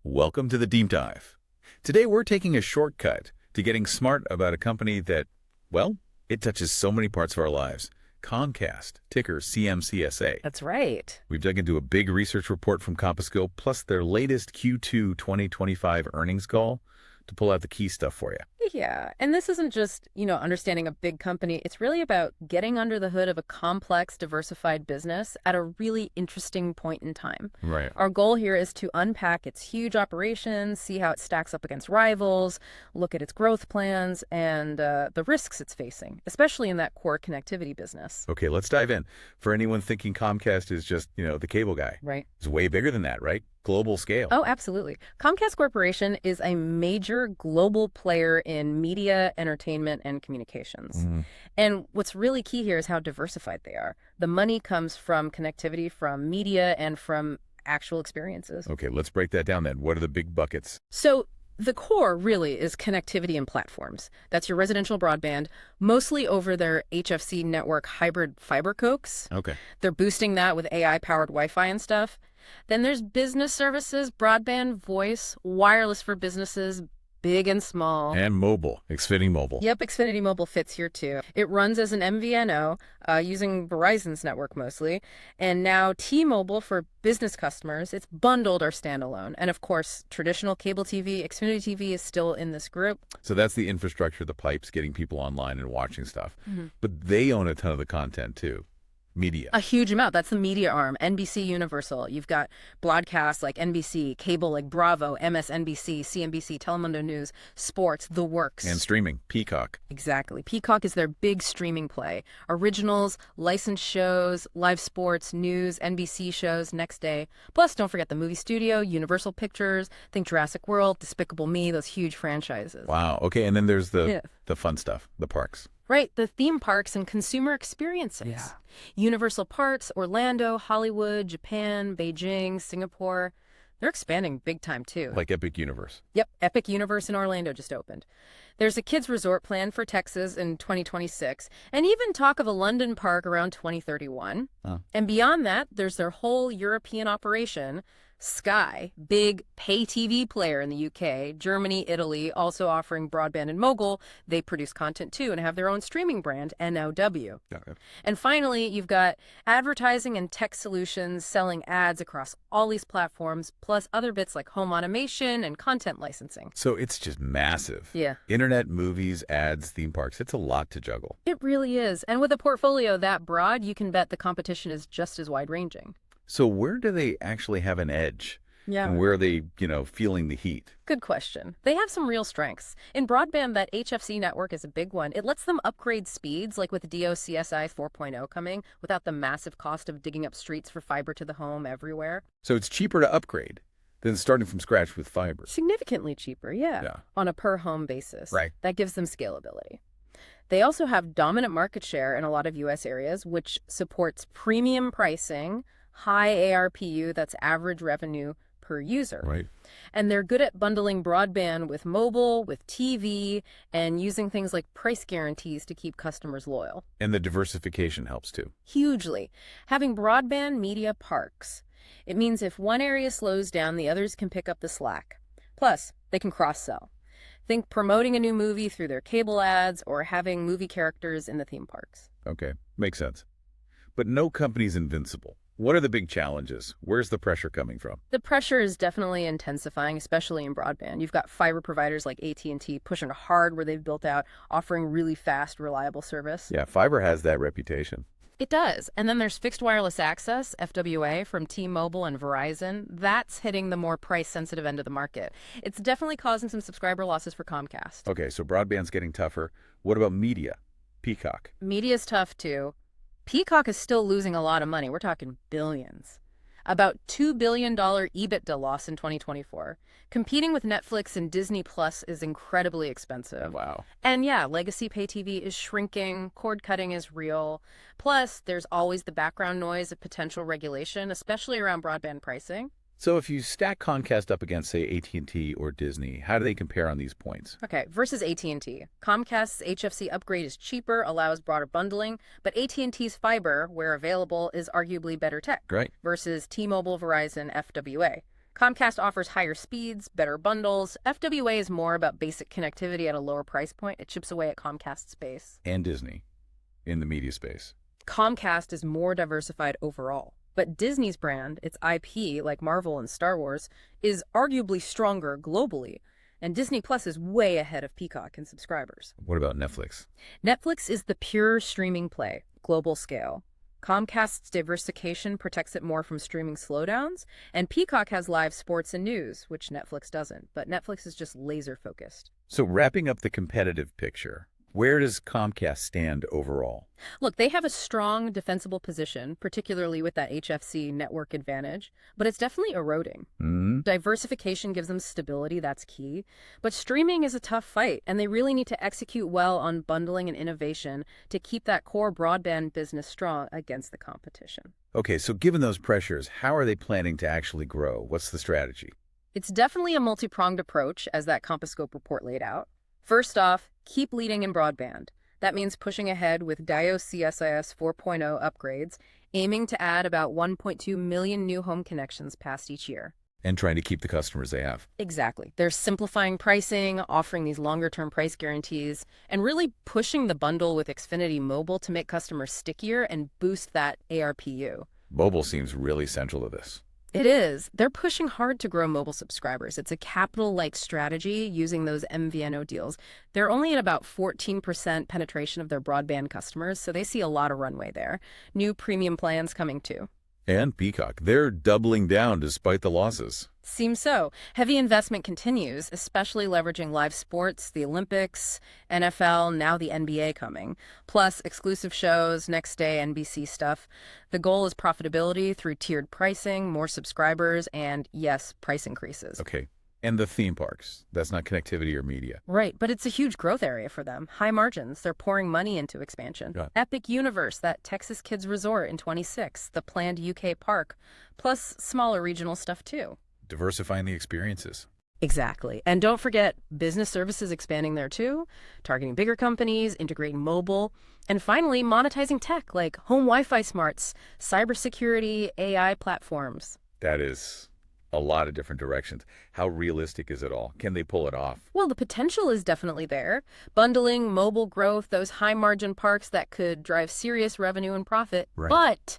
Welcome to the Deep Dive. Today we're taking a shortcut to getting smart about a company that, well, it touches so many parts of our lives. Comcast, ticker CMCSA. That's right. We've dug into a big research report from Comcast, plus their latest Q2 2025 earnings call to pull out the key stuff for you. Yeah, and this isn't just, understanding a big company. It's really about getting under the hood of a complex, diversified business at a really interesting point in time. Right. Our goal here is to unpack its huge operations, see how it stacks up against rivals, look at its growth plans, and the risks it's facing, especially in that core connectivity business. Okay, let's dive in. For anyone thinking Comcast is just, the cable guy. Right. It's way bigger than that, right? Global scale. Oh, absolutely. Comcast Corporation is a major global player in media, entertainment, and communications. And what's really key here is how diversified they are. The money comes from connectivity, from media, and from actual experiences. Okay, let's break that down then. What are the big buckets? So the core really is connectivity and platforms. That's your residential broadband, mostly over their HFC network hybrid fiber coax. Okay. They're boosting that with AI-powered Wi-Fi and stuff. Then there's business services, broadband, voice, wireless for businesses, big and small. And mobile, Xfinity Mobile. Yep, Xfinity Mobile fits here too. It runs as an MVNO using Verizon's network mostly. And now T-Mobile for business customers. It's bundled or standalone. And of course, traditional cable TV, Xfinity TV is still in this group. So that's the infrastructure, the pipes, getting people online and watching stuff. But they own a ton of the content too. Media. A huge amount. That's the media arm. NBC Universal. You've got broadcasts like NBC, cable like Bravo, MSNBC, CNBC, Telemundo News, sports, the works. And streaming. Peacock. Exactly. Peacock is their big streaming play. Originals, licensed shows, live sports, news, NBC shows, next day. Plus, don't forget the movie studio, Universal Pictures, think Jurassic World, Despicable Me, those huge franchises. Wow. Okay, and then there's the fun stuff, the parks. Right, the theme parks and consumer experiences. Yeah. Universal Parks, Orlando, Hollywood, Japan, Beijing, Singapore. They're expanding big time too. Like Epic Universe. Yep, Epic Universe in Orlando just opened. There's a kids resort plan for Texas in 2026, and even talk of a London park around 2031. And beyond that, there's their whole European operation. Sky, big pay TV player in the UK, Germany, Italy, also offering broadband and mobile. They produce content too and have their own streaming brand, NOW. And finally, you've got advertising and tech solutions selling ads across all these platforms, plus other bits like home automation and content licensing. So it's just massive. Yeah. Internet, movies, ads, theme parks. It's a lot to juggle. It really is. And with a portfolio that broad, you can bet the competition is just as wide-ranging. So where do they actually have an edge? Yeah. And where are they, feeling the heat? Good question. They have some real strengths. In broadband, that HFC network is a big one. It lets them upgrade speeds, like with DOCSI 4.0 coming, without the massive cost of digging up streets for fiber to the home everywhere. So it's cheaper to upgrade than starting from scratch with fiber. Significantly cheaper, yeah. On a per-home basis. Right. That gives them scalability. They also have dominant market share in a lot of U.S. areas, which supports premium pricing, high ARPU, that's average revenue per user. Right. And they're good at bundling broadband with mobile, with TV, and using things like price guarantees to keep customers loyal. And the diversification helps too. Hugely. Having broadband media parks. It means if one area slows down, the others can pick up the slack. Plus, they can cross-sell. Think promoting a new movie through their cable ads or having movie characters in the theme parks. Okay, makes sense. But no company's invincible. What are the big challenges? Where's the pressure coming from? The pressure is definitely intensifying, especially in broadband. You've got fiber providers like AT&T pushing hard where they've built out, offering really fast, reliable service. Yeah, fiber has that reputation. It does. And then there's fixed wireless access, FWA, from T-Mobile and Verizon. That's hitting the more price-sensitive end of the market. It's definitely causing some subscriber losses for Comcast. Okay, so broadband's getting tougher. What about media? Peacock. Media's tough, too. Peacock is still losing a lot of money. We're talking billions. About $2 billion EBITDA loss in 2024. Competing with Netflix and Disney Plus is incredibly expensive. Wow. And yeah, legacy pay TV is shrinking, cord cutting is real. Plus, there's always the background noise of potential regulation, especially around broadband pricing. So if you stack Comcast up against, say, AT&T or Disney, how do they compare on these points? Okay, versus AT&T. Comcast's HFC upgrade is cheaper, allows broader bundling, but AT&T's fiber, where available, is arguably better tech. Right. Versus T-Mobile, Verizon, FWA. Comcast offers higher speeds, better bundles. FWA is more about basic connectivity at a lower price point. It chips away at Comcast's space. And Disney in the media space. Comcast is more diversified overall. But Disney's brand, its IP, like Marvel and Star Wars, is arguably stronger globally. And Disney Plus is way ahead of Peacock in subscribers. What about Netflix? Netflix is the pure streaming play, global scale. Comcast's diversification protects it more from streaming slowdowns, and Peacock has live sports and news, which Netflix doesn't. But Netflix is just laser-focused. So wrapping up the competitive picture, where does Comcast stand overall? Look, they have a strong defensible position, particularly with that HFC network advantage, but it's definitely eroding. Diversification gives them stability, that's key. But streaming is a tough fight, and they really need to execute well on bundling and innovation to keep that core broadband business strong against the competition. Okay, so given those pressures, how are they planning to actually grow? What's the strategy? It's definitely a multi-pronged approach, as that CompassScope report laid out. First off, keep leading in broadband. That means pushing ahead with DOCSIS 4.0 upgrades, aiming to add about 1.2 million new home connections passed each year. And trying to keep the customers they have. Exactly. They're simplifying pricing, offering these longer-term price guarantees, and really pushing the bundle with Xfinity Mobile to make customers stickier and boost that ARPU. Mobile seems really central to this. It is. They're pushing hard to grow mobile subscribers. It's a capital-like strategy using those MVNO deals. They're only at about 14% penetration of their broadband customers, so they see a lot of runway there. New premium plans coming too. And Peacock, they're doubling down despite the losses. Seems so. Heavy investment continues, especially leveraging live sports, the Olympics, NFL, now the NBA coming, plus exclusive shows, next day NBC stuff. The goal is profitability through tiered pricing, more subscribers, and yes, price increases. Okay. And the theme parks. That's not connectivity or media. Right, but it's a huge growth area for them. High margins. They're pouring money into expansion. Yeah. Epic Universe, that Texas Kids Resort in 26, the planned UK park, plus smaller regional stuff too. Diversifying the experiences. Exactly. And don't forget business services expanding there too, targeting bigger companies, integrating mobile, and finally monetizing tech like home Wi-Fi smarts, cybersecurity, AI platforms. That is a lot of different directions. How realistic is it all? Can they pull it off? Well, the potential is definitely there. Bundling, mobile growth, those high-margin parks that could drive serious revenue and profit. Right. But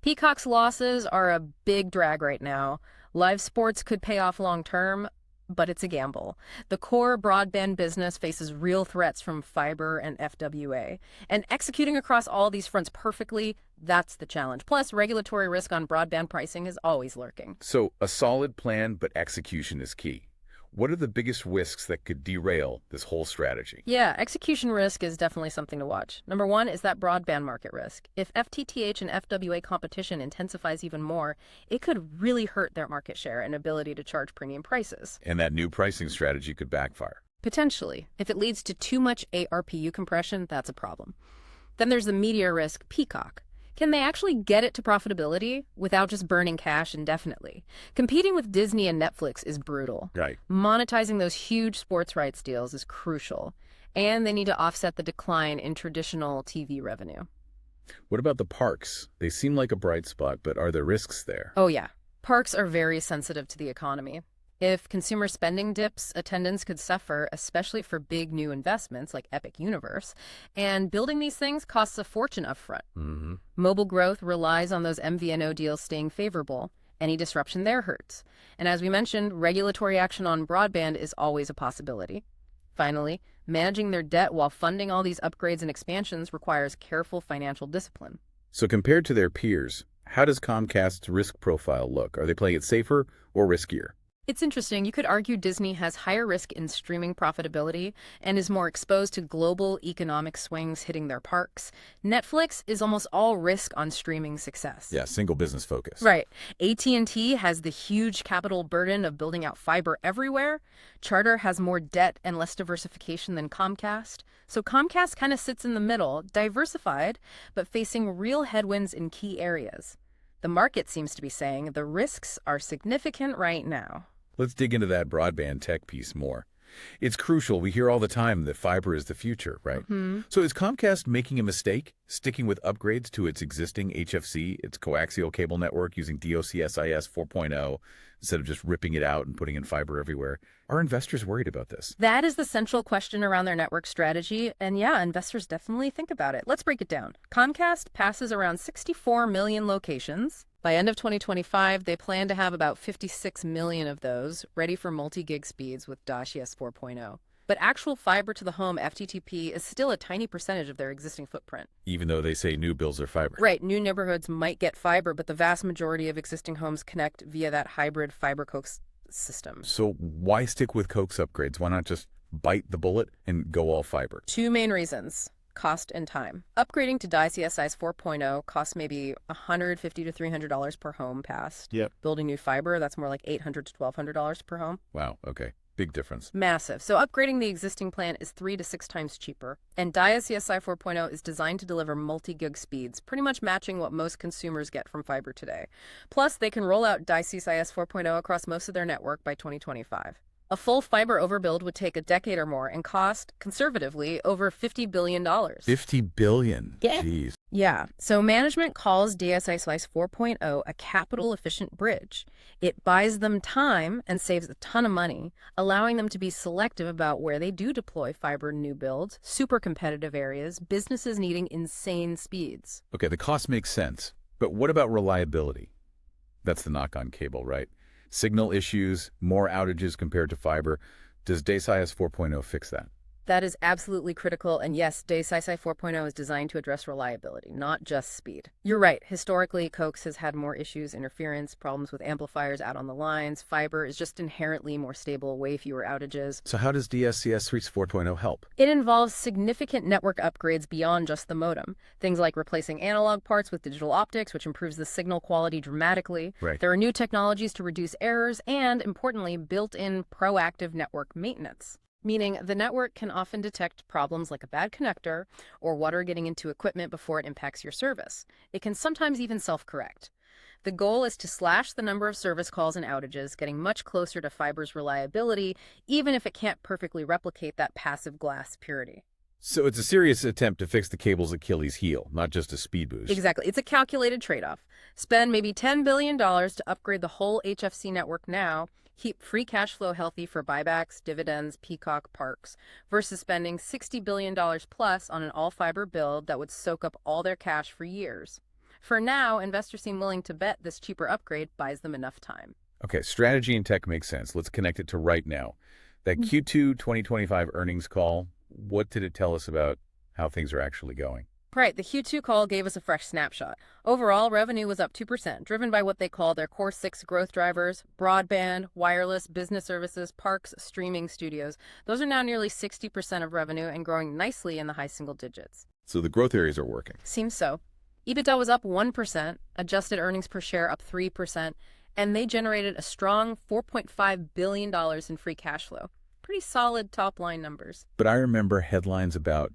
Peacock's losses are a big drag right now. Live sports could pay off long-term, but it's a gamble. The core broadband business faces real threats from fiber and FWA. And executing across all these fronts perfectly, that's the challenge. Plus, regulatory risk on broadband pricing is always lurking. So a solid plan, but execution is key. What are the biggest risks that could derail this whole strategy? Yeah, execution risk is definitely something to watch. Number one is that broadband market risk. If FTTH and FWA competition intensifies even more, it could really hurt their market share and ability to charge premium prices. And that new pricing strategy could backfire. Potentially. If it leads to too much ARPU compression, that's a problem. Then there's the media risk, Peacock. Can they actually get it to profitability without just burning cash indefinitely? Competing with Disney and Netflix is brutal. Right. Monetizing those huge sports rights deals is crucial. And they need to offset the decline in traditional TV revenue. What about the parks? They seem like a bright spot, but are there risks there? Oh yeah. Parks are very sensitive to the economy. If consumer spending dips, attendance could suffer, especially for big new investments like Epic Universe. And building these things costs a fortune upfront. Mobile growth relies on those MVNO deals staying favorable. Any disruption there hurts. And as we mentioned, regulatory action on broadband is always a possibility. Finally, managing their debt while funding all these upgrades and expansions requires careful financial discipline. So compared to their peers, how does Comcast's risk profile look? Are they playing it safer or riskier? It's interesting. You could argue Disney has higher risk in streaming profitability and is more exposed to global economic swings hitting their parks. Netflix is almost all risk on streaming success. Yeah, single business focus. Right. AT&T has the huge capital burden of building out fiber everywhere. Charter has more debt and less diversification than Comcast. So Comcast kind of sits in the middle, diversified, but facing real headwinds in key areas. The market seems to be saying the risks are significant right now. Let's dig into that broadband tech piece more. It's crucial. We hear all the time that fiber is the future, right? So is Comcast making a mistake? Sticking with upgrades to its existing HFC, its coaxial cable network using DOCSIS 4.0, instead of just ripping it out and putting in fiber everywhere. Are investors worried about this? That is the central question around their network strategy, and yeah, investors definitely think about it. Let's break it down. Comcast passes around 64 million locations. By end of 2025, they plan to have about 56 million of those ready for multi-gig speeds with DOCSIS 4.0. But actual fiber to the home FTTP is still a tiny percentage of their existing footprint. Even though they say new builds are fiber. Right, new neighborhoods might get fiber, but the vast majority of existing homes connect via that hybrid fiber coax system. So why stick with coax upgrades? Why not just bite the bullet and go all fiber? Two main reasons: cost and time. Upgrading to DOCSIS 4.0 costs maybe $150 to $300 per home passed. Yep. Building new fiber, that's more like $800 to $1,200 per home. Wow, okay. Big difference. Massive. So upgrading the existing plan is 3 to 6 times cheaper. And DOCSIS 4.0 is designed to deliver multi-gig speeds, pretty much matching what most consumers get from fiber today. Plus, they can roll out DOCSIS 4.0 across most of their network by 2025. A full fiber overbuild would take a decade or more and cost, conservatively, over $50 billion. $50 billion? Yeah. Jeez. Yeah. So management calls DOCSIS 4.0 a capital-efficient bridge. It buys them time and saves a ton of money, allowing them to be selective about where they do deploy fiber new builds, super competitive areas, businesses needing insane speeds. Okay, the cost makes sense. But what about reliability? That's the knock on cable, right? Signal issues, more outages compared to fiber. Does DOCSIS 4.0 fix that? That is absolutely critical, and yes, DOCSIS 4.0 is designed to address reliability, not just speed. You're right. Historically, coax has had more issues, interference, problems with amplifiers out on the lines. Fiber is just inherently more stable, way fewer outages. So how does DOCSIS 4.0 help? It involves significant network upgrades beyond just the modem. Things like replacing analog parts with digital optics, which improves the signal quality dramatically. Right. There are new technologies to reduce errors and, importantly, built-in proactive network maintenance. Meaning the network can often detect problems like a bad connector or water getting into equipment before it impacts your service. It can sometimes even self-correct. The goal is to slash the number of service calls and outages, getting much closer to fiber's reliability, even if it can't perfectly replicate that passive glass purity. So it's a serious attempt to fix the cable's Achilles heel, not just a speed boost. Exactly. It's a calculated trade-off. Spend maybe $10 billion to upgrade the whole HFC network now, keep free cash flow healthy for buybacks, dividends, peacock, parks, versus spending $60 billion plus on an all-fiber build that would soak up all their cash for years. For now, investors seem willing to bet this cheaper upgrade buys them enough time. Okay, strategy and tech makes sense. Let's connect it to right now. That Q2 2025 earnings call, what did it tell us about how things are actually going? Right, the Q2 call gave us a fresh snapshot. Overall, revenue was up 2%, driven by what they call their core 6 growth drivers: broadband, wireless, business services, parks, streaming, studios. Those are now nearly 60% of revenue and growing nicely in the high single digits. So the growth areas are working. Seems so. EBITDA was up 1%, adjusted earnings per share up 3%, and they generated a strong $4.5 billion in free cash flow. Pretty solid top-line numbers. But I remember headlines about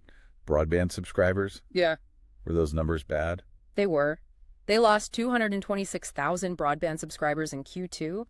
broadband subscribers. Yeah. Were those numbers bad? They were. They lost 226,000 broadband subscribers in Q2.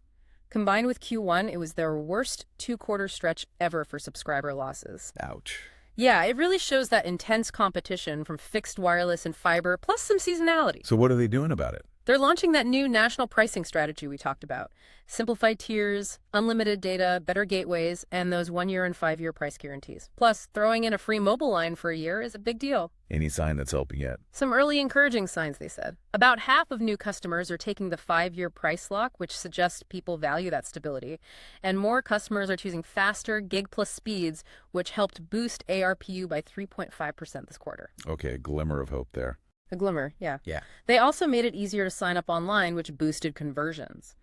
Combined with Q1, it was their worst two-quarter stretch ever for subscriber losses. Ouch. Yeah, it really shows that intense competition from fixed wireless and fiber, plus some seasonality. So what are they doing about it? They're launching that new national pricing strategy we talked about. Simplified tiers, unlimited data, better gateways, and those 1-year and 5-year price guarantees. Plus, throwing in a free mobile line for a year is a big deal. Any sign that's helping yet? Some early encouraging signs, they said. About half of new customers are taking the 5-year price lock, which suggests people value that stability. And more customers are choosing faster gig-plus speeds, which helped boost ARPU by 3.5% this quarter. Okay, a glimmer of hope there. A glimmer, yeah. Yeah. They also made it easier to sign up online, which boosted conversions.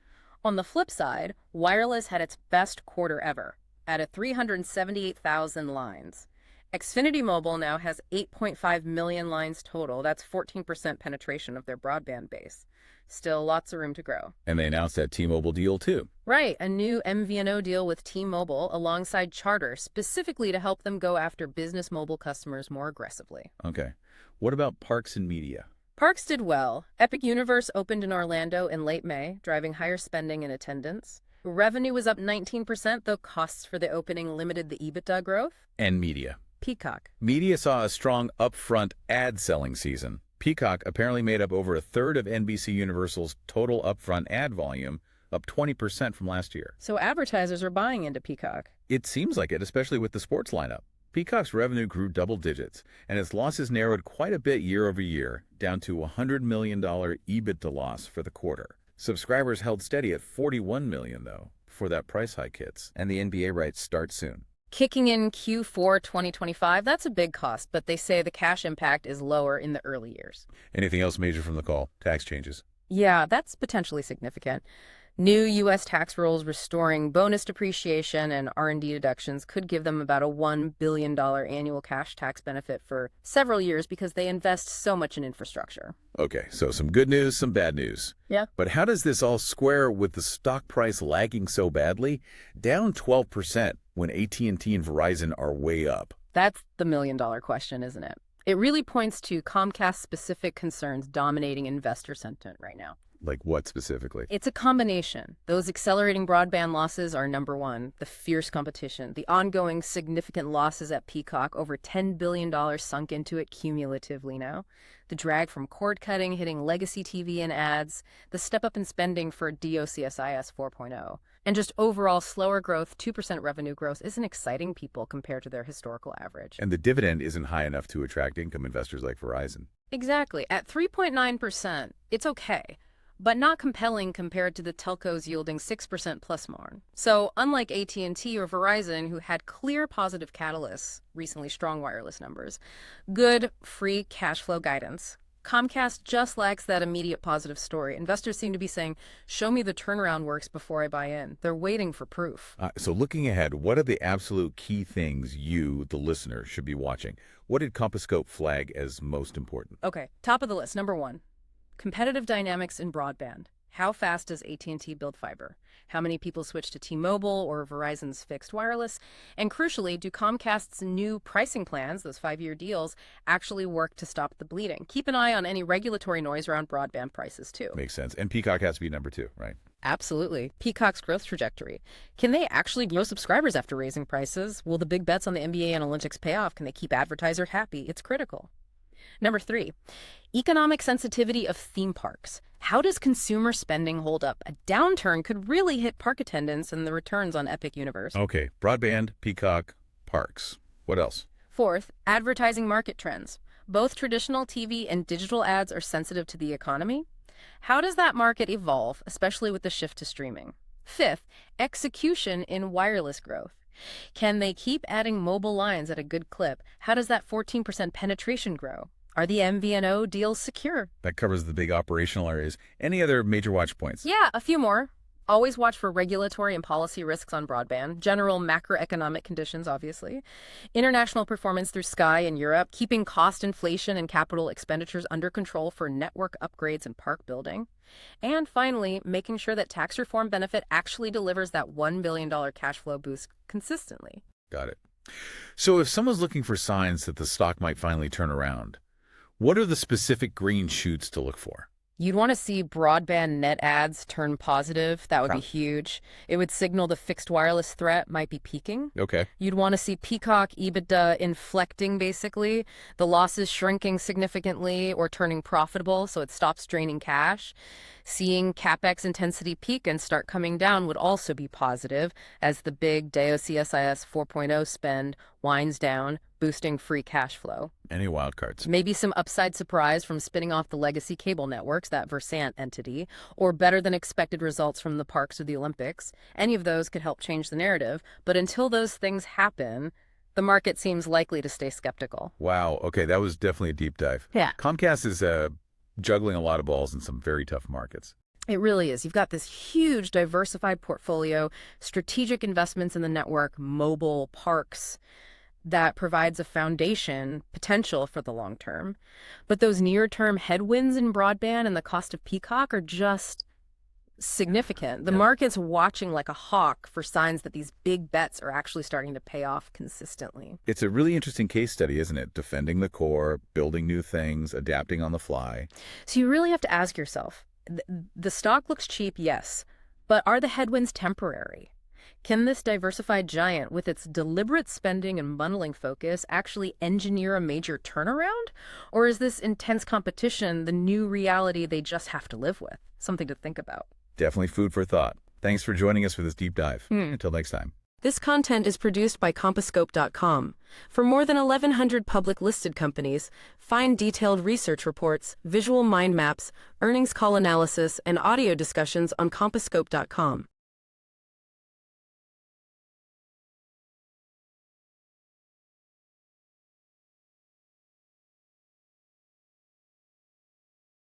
On the flip side, wireless had its best quarter ever, added 378,000 lines. Xfinity Mobile now has 8.5 million lines total. That's 14% penetration of their broadband base. Still lots of room to grow. And they announced that T-Mobile deal too. Right, a new MVNO deal with T-Mobile alongside Charter, specifically to help them go after business mobile customers more aggressively. Okay. What about parks and media? Parks did well. Epic Universe opened in Orlando in late May, driving higher spending and attendance. Revenue was up 19%, though costs for the opening limited the EBITDA growth. And media. Peacock. Media saw a strong upfront ad-selling season. Peacock apparently made up over a third of NBC Universal's total upfront ad volume, up 20% from last year. So advertisers are buying into Peacock. It seems like it, especially with the sports lineup. Peacock's revenue grew double digits, and its losses narrowed quite a bit year over year, down to a $100 million EBITDA loss for the quarter. Subscribers held steady at 41 million, though, before that price hike hits, and the NBA rights start soon. Kicking in Q4 2025, that's a big cost, but they say the cash impact is lower in the early years. Anything else major from the call? Tax changes. Yeah, that's potentially significant. New U.S. tax rules restoring bonus depreciation and R&D deductions could give them about a $1 billion annual cash tax benefit for several years because they invest so much in infrastructure. Okay, so some good news, some bad news. Yeah. But how does this all square with the stock price lagging so badly? Down 12% when AT&T and Verizon are way up. That's the million-dollar question, isn't it? It really points to Comcast-specific concerns dominating investor sentiment right now. Like what specifically? It's a combination. Those accelerating broadband losses are number one, the fierce competition, the ongoing significant losses at Peacock, over $10 billion sunk into it cumulatively now, the drag from cord cutting hitting legacy TV and ads, the step up in spending for DOCSIS 4.0, and just overall slower growth. 2% revenue growth isn't exciting people compared to their historical average. And the dividend isn't high enough to attract income investors like Verizon. Exactly. At 3.9%, it's okay, but not compelling compared to the telcos yielding 6% plus more. So unlike AT&T or Verizon, who had clear positive catalysts, recently strong wireless numbers, good free cash flow guidance, Comcast just lacks that immediate positive story. Investors seem to be saying, show me the turnaround works before I buy in. They're waiting for proof. So looking ahead, what are the absolute key things you, the listener, should be watching? What did Compasscope flag as most important? Okay, top of the list, number one. Competitive dynamics in broadband. How fast does AT&T build fiber? How many people switch to T-Mobile or Verizon's fixed wireless? And crucially, do Comcast's new pricing plans, those 5-year deals, actually work to stop the bleeding? Keep an eye on any regulatory noise around broadband prices, too. Makes sense. And Peacock has to be number 2, right? Absolutely. Peacock's growth trajectory. Can they actually grow subscribers after raising prices? Will the big bets on the NBA and Olympics pay off? Can they keep advertisers happy? It's critical. Number 3, economic sensitivity of theme parks. How does consumer spending hold up? A downturn could really hit park attendance and the returns on Epic Universe. Okay, broadband, Peacock, parks. What else? 4th, advertising market trends. Both traditional TV and digital ads are sensitive to the economy. How does that market evolve, especially with the shift to streaming? 5th, execution in wireless growth. Can they keep adding mobile lines at a good clip? How does that 14% penetration grow? Are the MVNO deals secure? That covers the big operational areas. Any other major watch points? Yeah, a few more. Always watch for regulatory and policy risks on broadband, general macroeconomic conditions, obviously, international performance through Sky in Europe, keeping cost inflation and capital expenditures under control for network upgrades and park building, and finally, making sure that tax reform benefit actually delivers that $1 billion cash flow boost consistently. Got it. So if someone's looking for signs that the stock might finally turn around, what are the specific green shoots to look for? You'd want to see broadband net adds turn positive. That would be huge. It would signal the fixed wireless threat might be peaking. Okay. You'd want to see Peacock EBITDA inflecting, basically, the losses shrinking significantly or turning profitable so it stops draining cash. Seeing CapEx intensity peak and start coming down would also be positive as the big DOCSIS 4.0 spend winds down, boosting free cash flow. Any wildcards? Maybe some upside surprise from spinning off the legacy cable networks, that Versant entity, or better than expected results from the parks or the Olympics. Any of those could help change the narrative, but until those things happen, the market seems likely to stay skeptical. Wow. Okay, that was definitely a deep dive. Yeah. Comcast is juggling a lot of balls in some very tough markets. It really is. You've got this huge diversified portfolio, strategic investments in the network, mobile, parks, that provides a foundation potential for the long term. But those near-term headwinds in broadband and the cost of Peacock are just significant. The market's watching like a hawk for signs that these big bets are actually starting to pay off consistently. It's a really interesting case study, isn't it? Defending the core, building new things, adapting on the fly. So you really have to ask yourself, the stock looks cheap, yes, but are the headwinds temporary? Can this diversified giant, with its deliberate spending and bundling focus, actually engineer a major turnaround? Or is this intense competition the new reality they just have to live with? Something to think about. Definitely food for thought. Thanks for joining us for this deep dive. Until next time. This content is produced by Compasscope.com. For more than 1,100 public listed companies, find detailed research reports, visual mind maps, earnings call analysis, and audio discussions on Compasscope.com.